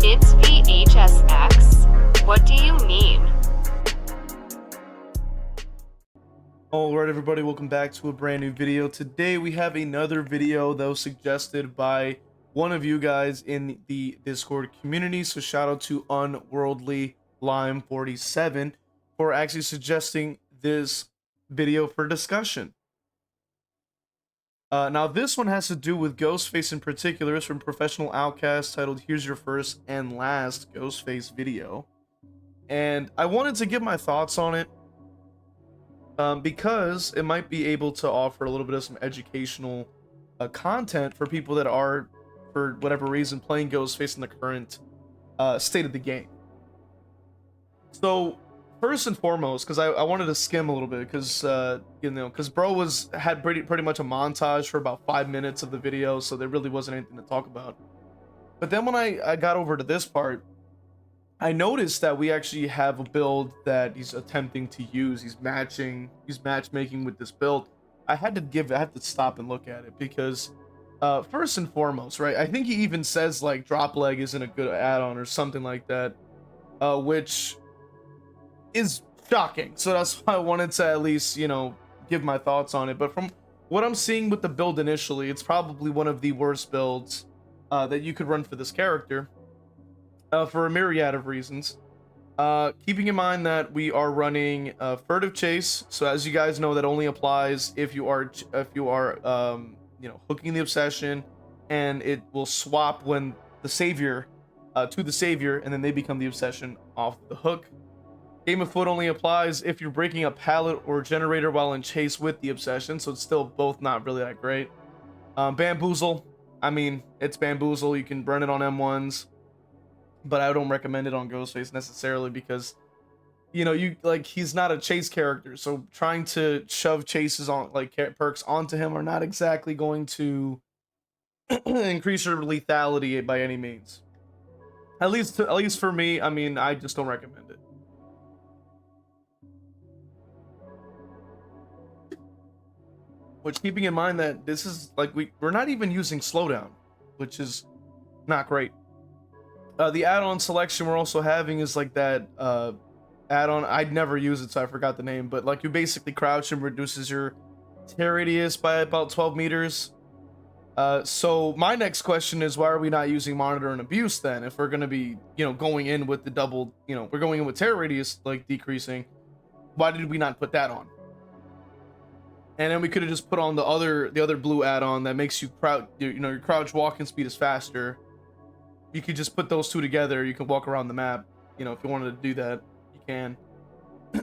It's v.h.s.x. What do you mean? Alright everybody, welcome back to a brand new video. Today we have another video that was suggested by one of you guys in the Discord community. So shout out to Unworldly Lime 47 for actually suggesting this video for discussion. Now this one has to do with Ghostface in particular. It's from Professional Outcast, titled "Here's Your First and Last Ghostface Video." And I wanted to give my thoughts on it because it might be able to offer a little bit of some educational content for people that are, for whatever reason, playing Ghostface in the current state of the game. So first and foremost, because I wanted to skim a little bit, because because bro had pretty much a montage for about 5 minutes of the video, so there really wasn't anything to talk about. But then when I got over to this part, I noticed that we actually have a build that he's attempting to use. He's matchmaking with this build. I had to stop and look at it because first and foremost, right, I think he even says like drop leg isn't a good add-on or something like that, which is shocking. So that's why I wanted to at least, give my thoughts on it. But from what I'm seeing with the build initially, it's probably one of the worst builds that you could run for this character for a myriad of reasons. Keeping in mind that we are running furtive chase, so as you guys know, that only applies if you are hooking the obsession, and it will swap when the savior to the savior, and then they become the obsession off the hook. Game of Foot only applies if you're breaking a pallet or generator while in chase with the obsession, so it's still both not really that great. Bamboozle, I mean, it's Bamboozle. You can burn it on M1s, but I don't recommend it on Ghostface necessarily because, he's not a chase character, so trying to shove chases on perks onto him are not exactly going to increase your lethality by any means. At least for me, I mean, I just don't recommend it. Which, keeping in mind that this is like we're not even using slowdown, which is not great. The add-on selection we're also having is like that add-on. I'd never use it, so I forgot the name, but like you basically crouch and reduces your tear radius by about 12 meters. So my next question is, why are we not using monitor and abuse then? If we're gonna be, going in with the double, we're going in with tear radius like decreasing, why did we not put that on? And then we could have just put on the other blue add-on that makes you crouch, your crouch walking speed is faster. You could just put those two together. You can walk around the map, if you wanted to do that, you can.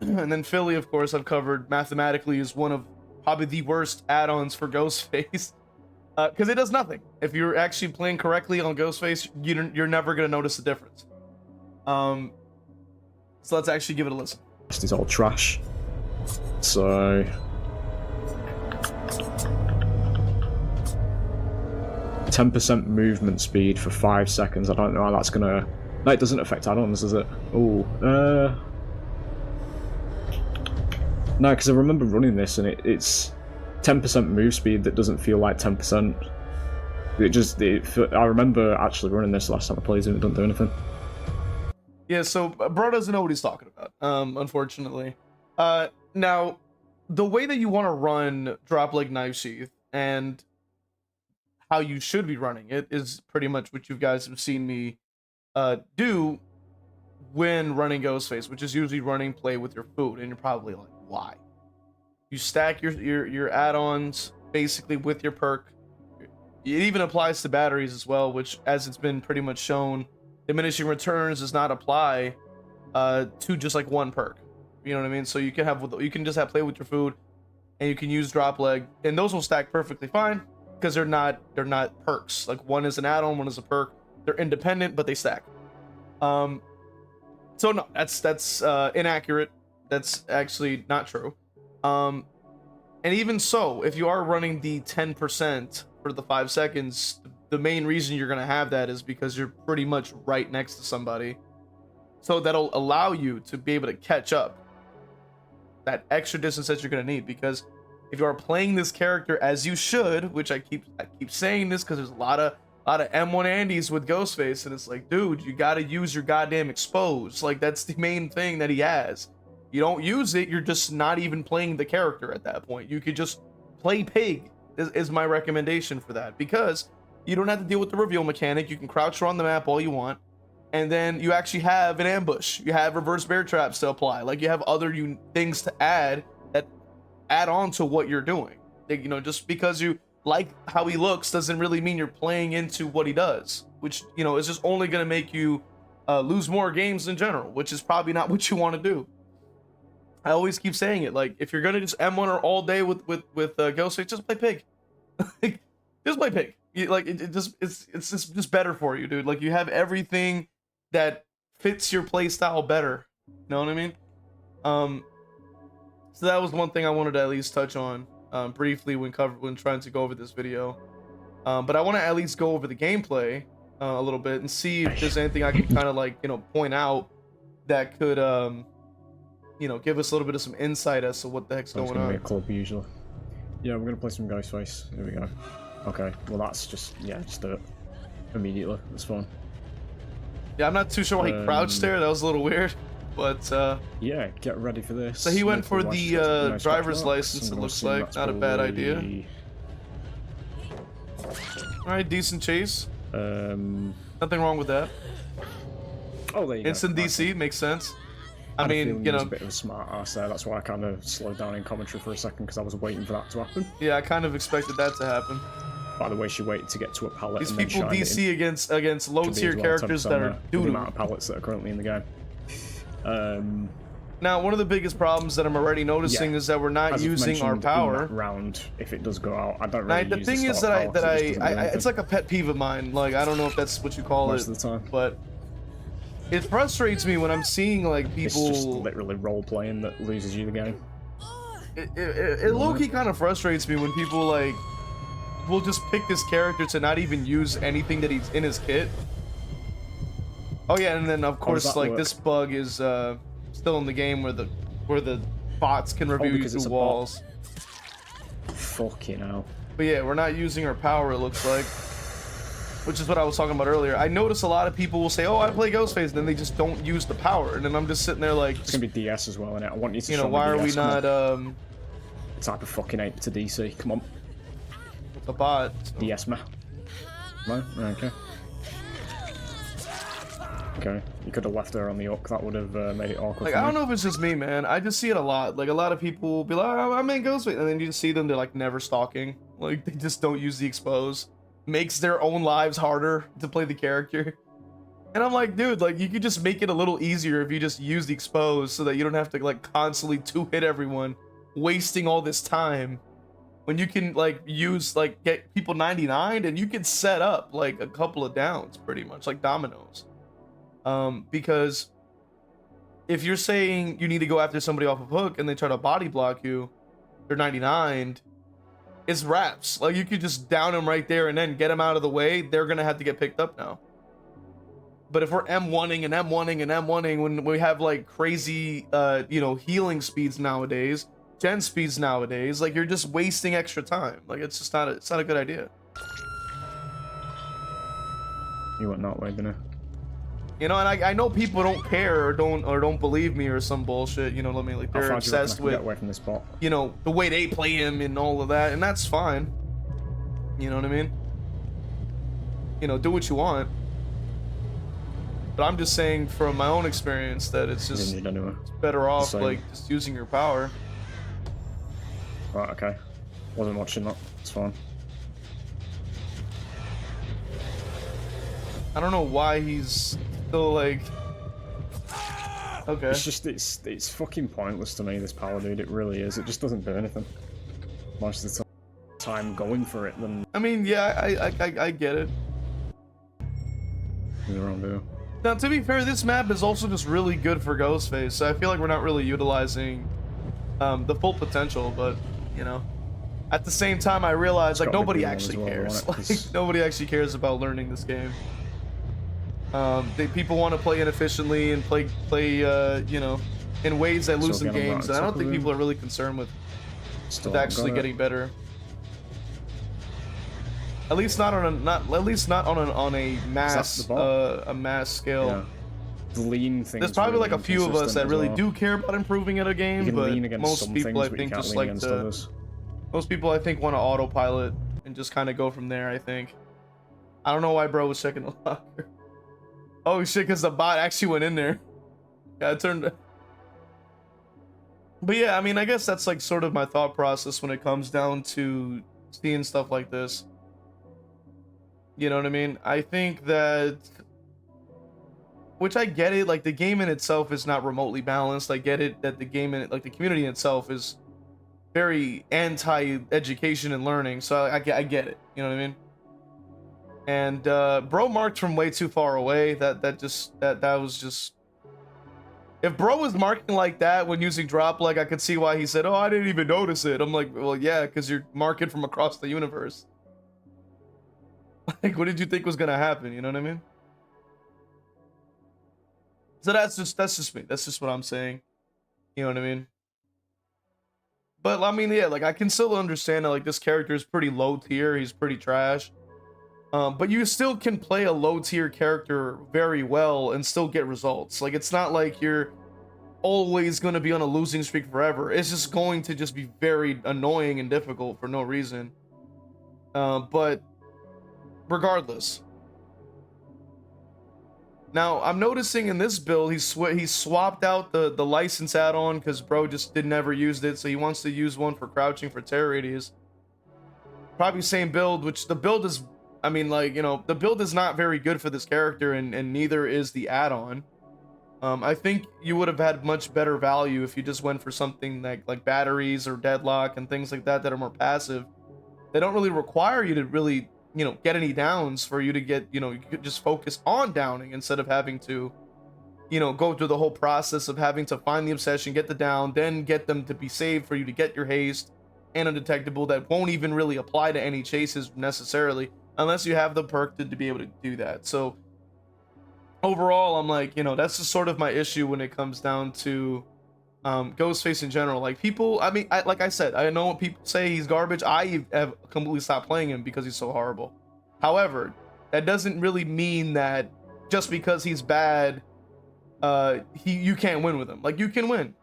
And then Philly, of course, I've covered mathematically is one of probably the worst add-ons for Ghostface, because it does nothing. If you're actually playing correctly on Ghostface, you're never gonna notice the difference. So let's actually give it a listen. It's all trash. So 10% movement speed for 5 seconds. I don't know how that's gonna. No, it doesn't affect add-ons, does it? Oh, no, because I remember running this and it's 10% move speed that doesn't feel like 10%. I remember actually running this last time I played and it doesn't do anything. Yeah, so bro doesn't know what he's talking about, unfortunately. Now, the way that you want to run drop leg knife sheath and how you should be running it is pretty much what you guys have seen me do when running Ghostface, which is usually running play with your food. And you're probably like, why? You stack your add-ons basically with your perk. It even applies to batteries as well, which, as it's been pretty much shown, diminishing returns does not apply to just like one perk. You know what I mean? So you can just have play with your food, and you can use drop leg, and those will stack perfectly fine because they're not perks. Like, one is an add-on, one is a perk. They're independent, but they stack. So no, that's inaccurate. That's actually not true. And even so, if you are running the 10% for the 5 seconds, the main reason you're gonna have that is because you're pretty much right next to somebody. So that'll allow you to be able to catch up that extra distance that you're gonna need, because if you are playing this character as you should, which I keep saying this because there's a lot a lot of M1 Andes with Ghostface, and it's like, dude, you got to use your goddamn expose. Like, that's the main thing that he has. You don't use it, you're just not even playing the character at that point. You could just play Pig, is my recommendation for that, because you don't have to deal with the reveal mechanic. You can crouch around the map all you want, and then you actually have an ambush. You have reverse bear traps to apply. Like, you have other things to add that add on to what you're doing. You know, just because you like how he looks doesn't really mean you're playing into what he does, which, you know, is just only going to make you lose more games in general, which is probably not what you want to do. I always keep saying it, like, if you're gonna just M1 all day with Ghostface, just play Pig. Just play Pig. It's just better for you, dude. Like, you have everything that fits your play style better. You know what I mean? So that was one thing I wanted to at least touch on briefly when trying to go over this video. But I want to at least go over the gameplay a little bit and see if there's anything I can kind of, like, you know, point out that could you know, give us a little bit of some insight as to what the heck's going on. Be a club usually. Yeah, we're gonna play some Ghostface. Here we go. Okay, well that's just, yeah, just do it immediately. That's fine. Yeah, I'm not too sure why he crouched there. That was a little weird, but yeah, get ready for this. So he went for the driver's license. It looks like not a bad idea. All right, decent chase. Nothing wrong with that. Oh, there you go. Instant DC makes sense. I mean, you know, a bit of a smart ass there. That's why I kind of slowed down in commentary for a second, because I was waiting for that to happen. Yeah, I kind of expected that to happen. By the way, she waited to get to a pallet. These and people then DC against low tier characters that are the amount of pallets that are currently in the game. Now, one of the biggest problems that I'm already noticing is that we're not using our power. Round, if it does go out, I don't really the use thing is that it's like a pet peeve of mine. Like, I don't know if that's what you call most it, of the time, but it frustrates me when I'm seeing, like, people... It's just literally role-playing that loses you the game. It low-key kind of frustrates me when people, like, will just pick this character to not even use anything that he's in his kit. Oh yeah, and then of course, like, this bug is still in the game where the bots can review you through walls. Fucking hell. But yeah, we're not using our power, it looks like. Which is what I was talking about earlier. I notice a lot of people will say, "Oh, I play Ghostface," and then they just don't use the power, and then I'm just sitting there like, it's gonna be DS as well, innit? I want you to. You know, why are we not type of fucking ape to DC? Come on. The bot. DS ma. No. Okay. Okay. You could have left her on the hook. That would have made it awkward. Like, I don't know if it's just me, man. I just see it a lot. Like, a lot of people will be like, "Oh, I'm in Ghostface," and then you just see them. They're like never stalking. Like, they just don't use the expose. Makes their own lives harder to play the character. And I'm like, dude, like, you could just make it a little easier if you just use the expose so that you don't have to, like, constantly two-hit everyone, wasting all this time. When you can, like, use, like, get people 99 and you can set up, like, a couple of downs, pretty much, like dominoes. Because if you're saying you need to go after somebody off of hook and they try to body block you, they're 99, it's wraps. Like, you could just down them right there and then get them out of the way. They're gonna have to get picked up now. But if we're M1ing and M1ing and M1ing when we have, like, crazy you know, healing speeds nowadays, gen speeds nowadays, like, you're just wasting extra time. Like, it's just not a good idea. You went that way, didn't you? You know, and I know people don't care or don't believe me or some bullshit. You know what I mean? Like, they're obsessed with, get away from this spot. You know, the way they play him and all of that, and that's fine. You know what I mean? You know, do what you want. But I'm just saying from my own experience that it's just it's better off, like, just using your power. Right. Okay. Wasn't watching that. It's fine. I don't know why he's still, like... Okay. It's just, it's fucking pointless to me, this power, dude. It really is. It just doesn't do anything. Most of the time going for it, then... I mean, yeah, I get it. You're wrong, dude. Now, to be fair, this map is also just really good for Ghostface, so I feel like we're not really utilizing the full potential, but, you know... At the same time, I realize, like, nobody actually cares. Like, nobody actually cares about learning this game. People want to play inefficiently and play you know, in ways that lose in games, and I don't think people are really concerned with actually getting better. At least not on a mass the bot? a mass scale. Yeah. The lean thing. There's probably like a few of us that really do care about improving at a game, you can but lean against most some people things, I but think you can't just lean like against to. others. Most people I think want to autopilot and just kind of go from there. I think. I don't know why bro was checking the locker. Oh shit, because the bot actually went in there. Yeah, it turned. But yeah, I mean, I guess that's like sort of my thought process when it comes down to seeing stuff like this. You know what I mean? I think that, which I get it, like the game in itself is not remotely balanced. I get it that the game in it, like the community in itself is very anti-education and learning. So I get it. You know what I mean? And bro marked from way too far away. That was just. If bro was marking like that when using drop leg, I could see why he said, "Oh, I didn't even notice it." I'm like, well, yeah, because you're marking from across the universe. Like, what did you think was gonna happen? You know what I mean? So that's just me. That's just what I'm saying. You know what I mean? But I mean, yeah, like I can still understand that like this character is pretty low tier. He's pretty trash. But you still can play a low tier character very well and still get results. Like it's not like you're always going to be on a losing streak forever. It's just going to just be very annoying and difficult for no reason. But regardless. Now I'm noticing in this build he swapped out the license add-on because bro just never used it, so he wants to use one for crouching for terror radius. Probably same build, which the build is, I mean, like, you know, the build is not very good for this character, and neither is the add-on. I think you would have had much better value if you just went for something like batteries or deadlock and things like that are more passive. They don't really require you to really, you know, get any downs for you to get, you know, you could just focus on downing instead of having to, you know, go through the whole process of having to find the obsession, get the down, then get them to be saved for you to get your haste and undetectable that won't even really apply to any chases necessarily unless you have the perk to be able to do that. So overall, I'm like, you know, that's just sort of my issue when it comes down to Ghostface in general. Like people, I mean, like I said, I know when people say he's garbage. I have completely stopped playing him because he's so horrible. However, that doesn't really mean that just because he's bad, you can't win with him. Like you can win,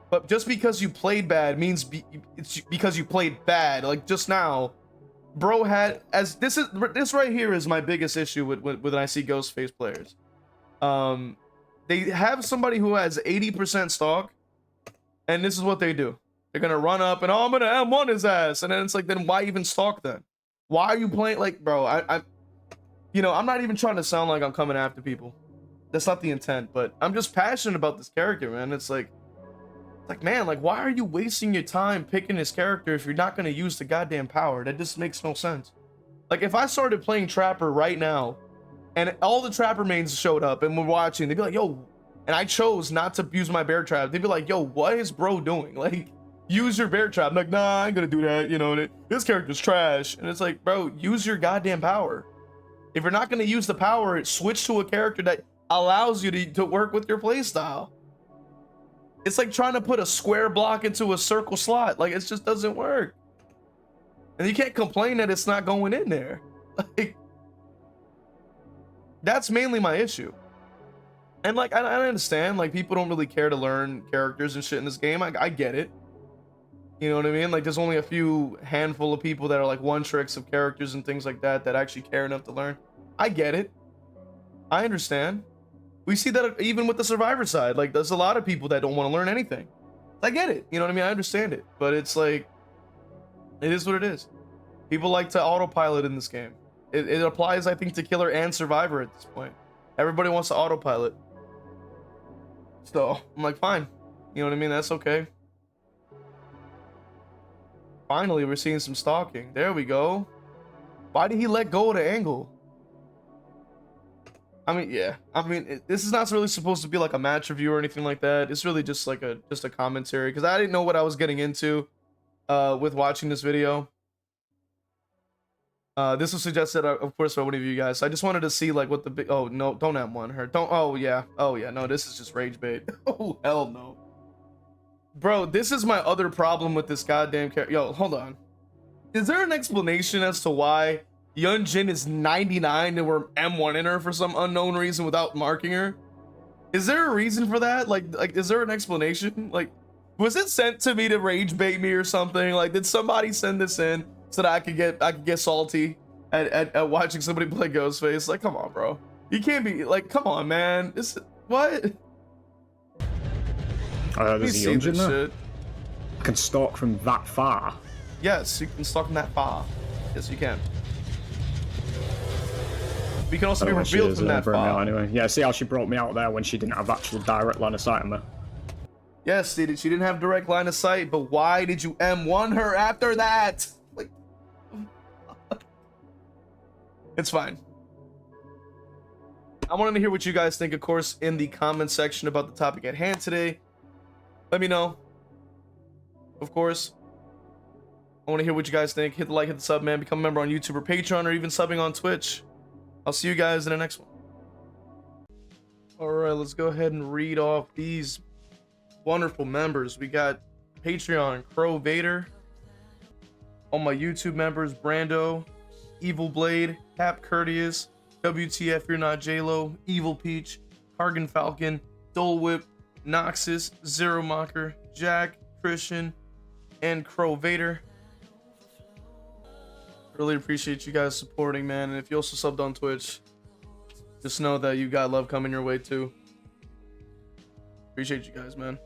but just because you played bad means it's because you played bad. Like just now, bro had this right here is my biggest issue with when I see Ghostface players. They have somebody who has 80% stalk, and this is what they do. They're gonna run up and, oh, I'm gonna M1 his ass, and then it's like, then why even stalk then? Why are you playing like, bro? I you know, I'm not even trying to sound like I'm coming after people. That's not the intent, but I'm just passionate about this character, man. It's like man, like why are you wasting your time picking this character if you're not gonna use the goddamn power? That just makes no sense. Like if I started playing Trapper right now and all the Trapper mains showed up and we're watching, they'd be like, yo, and I chose not to use my bear trap. They'd be like, yo, what is bro doing? Like, use your bear trap. I'm like, nah, I ain't gonna do that. You know, this character's trash. And it's like, bro, use your goddamn power. If you're not gonna use the power, switch to a character that allows you to work with your playstyle. It's like trying to put a square block into a circle slot. Like, it just doesn't work. And you can't complain that it's not going in there. Like, that's mainly my issue. And like, I understand, like, people don't really care to learn characters and shit in this game. I get it. You know what I mean? Like, there's only a few handful of people that are like one tricks of characters and things like that actually care enough to learn. I get it. I understand. We see that even with the survivor side. Like, there's a lot of people that don't want to learn anything. I get it. You know what I mean? I understand it. But it's like, it is what it is. People like to autopilot in this game. It applies, I think, to Killer and Survivor at this point. Everybody wants to autopilot. So, I'm like, fine. You know what I mean? That's okay. Finally, we're seeing some stalking. There we go. Why did he let go of the angle? I mean, yeah. I mean, this is not really supposed to be like a match review or anything like that. It's really just like a commentary, because I didn't know what I was getting into with watching this video. This was suggested, of course, by one of you guys. So I just wanted to see like what the big. Oh no! Don't M1 her. Don't. Oh yeah. Oh yeah. No, this is just rage bait. Oh hell no, bro. This is my other problem with this goddamn character. Yo, hold on. is there an explanation as to why Yunjin is 99 and we're M1 in her for some unknown reason without marking her? Is there a reason for that? Like, is there an explanation? Like, was it sent to me to rage bait me or something? Like, did somebody send this in so that I could get salty at watching somebody play Ghostface? Like, come on, bro. You can't be like, come on, man. This what? There's a Yunjin there. I can stalk from that far. Yes, you can stalk from that far. Yes, you can. We can also be revealed from that far. Anyway, yeah. See how she brought me out there when she didn't have actual direct line of sight on me. Yes, she didn't have direct line of sight, but why did you M1 her after that? Like, it's fine. I wanted to hear what you guys think, of course, in the comment section about the topic at hand today. Let me know. Of course. I want to hear what you guys think. Hit the like, hit the sub, man. Become a member on YouTube or Patreon, or even subbing on Twitch. I'll see you guys in the next one. All right, let's go ahead and read off these wonderful members. We got Patreon, Crow Vader. All my YouTube members, Brando, Evil Blade, Cap Courteous, WTF You're Not J-Lo, Evil Peach, Hargan Falcon, Dole Whip, Noxus, Zero Mocker, Jack, Christian, and Crow Vader. Really appreciate you guys supporting, man. And if you also subbed on Twitch, just know that you got love coming your way too. Appreciate you guys, man.